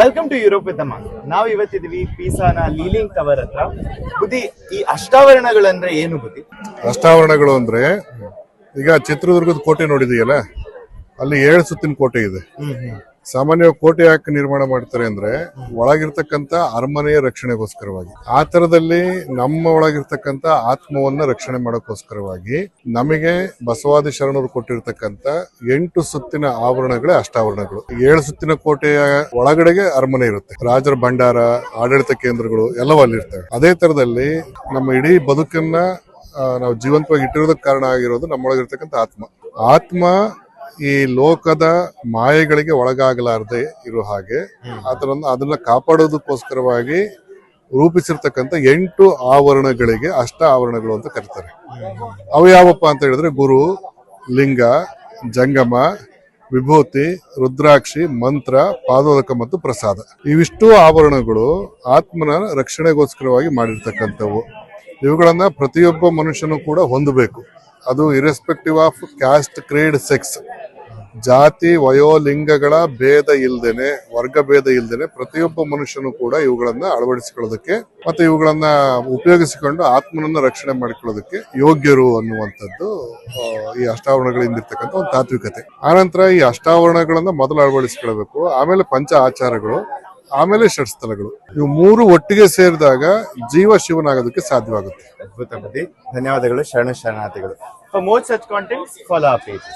Welcome to Europe with ಅಮ್ಮ. ನಾವು ಇವತ್ತಿದೀವಿ ಪೀಸಾನ ಲೀಲಿಂಗ್ tower ಹತ್ರ. ಬುದ್ಧಿ, ಈ ಅಷ್ಟಾವರಣಗಳಂದ್ರೆ ಏನು ಬುದ್ಧಿ? ಅಷ್ಟಾವರಣಗಳು ಅಂದ್ರೆ ಈಗ ಚಿತ್ರದುರ್ಗದ ಕೋಟೆ ನೋಡಿದೀಯಲ್ಲ, ಅಲ್ಲಿ 7 ಸುತ್ತಿನ ಕೋಟೆ ಇದೆ. ಸಾಮಾನ್ಯವಾಗಿ ಕೋಟೆ ಯಾಕೆ ನಿರ್ಮಾಣ ಮಾಡ್ತಾರೆ ಅಂದ್ರೆ ಒಳಗಿರ್ತಕ್ಕಂಥ ಅರಮನೆಯ ರಕ್ಷಣೆಗೋಸ್ಕರವಾಗಿ. ಆ ತರದಲ್ಲಿ ನಮ್ಮ ಒಳಗಿರ್ತಕ್ಕಂಥ ಆತ್ಮವನ್ನ ರಕ್ಷಣೆ ಮಾಡೋಕ್ಕೋಸ್ಕರವಾಗಿ ನಮಗೆ ಬಸವಾದಿ ಶರಣರು ಕೊಟ್ಟಿರ್ತಕ್ಕಂಥ 8 ಸುತ್ತಿನ ಆವರಣಗಳೇ ಅಷ್ಟಾವರಣಗಳು. 7 ಸುತ್ತಿನ ಕೋಟೆಯ ಒಳಗಡೆಗೆ ಅರಮನೆ ಇರುತ್ತೆ, ರಾಜರ ಭಂಡಾರ, ಆಡಳಿತ ಕೇಂದ್ರಗಳು ಎಲ್ಲವೂ ಅಲ್ಲಿರ್ತವೆ. ಅದೇ ತರದಲ್ಲಿ ನಮ್ಮ ಇಡೀ ಬದುಕನ್ನ ನಾವು ಜೀವಂತವಾಗಿ ಇಟ್ಟಿರೋದಕ್ಕೆ ಕಾರಣ ಆಗಿರೋದು ನಮ್ಮೊಳಗಿರ್ತಕ್ಕಂಥ ಆತ್ಮ ಈ ಲೋಕದ ಮಾಯೆಗಳಿಗೆ ಒಳಗಾಗಲಾರದೆ ಇರೋ ಹಾಗೆ ಅದನ್ನ ಕಾಪಾಡೋದಕ್ಕೋಸ್ಕರವಾಗಿ ರೂಪಿಸಿರ್ತಕ್ಕಂಥ 8 ಆವರಣಗಳಿಗೆ ಅಷ್ಟ ಆವರಣಗಳು ಅಂತ ಕರೀತಾರೆ. ಅವು ಯಾವಪ್ಪ ಅಂತ ಹೇಳಿದ್ರೆ ಗುರು, ಲಿಂಗ, ಜಂಗಮ, ವಿಭೂತಿ, ರುದ್ರಾಕ್ಷಿ, ಮಂತ್ರ, ಪಾದೋದಕ ಮತ್ತು ಪ್ರಸಾದ. ಇವಿಷ್ಟು ಆವರಣಗಳು ಆತ್ಮನ ರಕ್ಷಣೆಗೋಸ್ಕರವಾಗಿ ಮಾಡಿರ್ತಕ್ಕಂಥವು. ಇವುಗಳನ್ನ ಪ್ರತಿಯೊಬ್ಬ ಮನುಷ್ಯನು ಕೂಡ ಹೊಂದಬೇಕು. ಅದು irrespective of caste, Creed, sex, ಜಾತಿ, ವಯೋಲಿಂಗಗಳ ಭೇದ ಇಲ್ದೇನೆ, ವರ್ಗ ಭೇದ ಇಲ್ದೇನೆ ಪ್ರತಿಯೊಬ್ಬ ಮನುಷ್ಯನು ಕೂಡ ಇವುಗಳನ್ನ ಅಳವಡಿಸಿಕೊಳ್ಳೋದಕ್ಕೆ ಮತ್ತೆ ಇವುಗಳನ್ನ ಉಪಯೋಗಿಸಿಕೊಂಡು ಆತ್ಮನನ್ನ ರಕ್ಷಣೆ ಮಾಡಿಕೊಳ್ಳೋದಕ್ಕೆ ಯೋಗ್ಯರು ಅನ್ನುವಂಥದ್ದು ಈ ಅಷ್ಟಾವರಣಗಳಿಂದಿರ್ತಕ್ಕಂಥ ಒಂದು ತಾತ್ವಿಕತೆ. ಆನಂತರ ಈ ಅಷ್ಟಾವರಣಗಳನ್ನ ಮೊದಲು ಅಳವಡಿಸಿಕೊಳ್ಬೇಕು, ಆಮೇಲೆ ಪಂಚ ಆಚಾರಗಳು, ಆಮೇಲೆ ಷಟ್ಸ್ಥಲಗಳು. ಇವು 3 ಒಟ್ಟಿಗೆ ಸೇರಿದಾಗ ಜೀವ ಶಿವನಾಗೋದಕ್ಕೆ ಸಾಧ್ಯವಾಗುತ್ತೆ. ಅದ್ಭುತ ಬುದ್ಧಿ, ಧನ್ಯವಾದಗಳು. ಶರಣಾರ್ಥಿಗಳು. For more such contents follow our pages.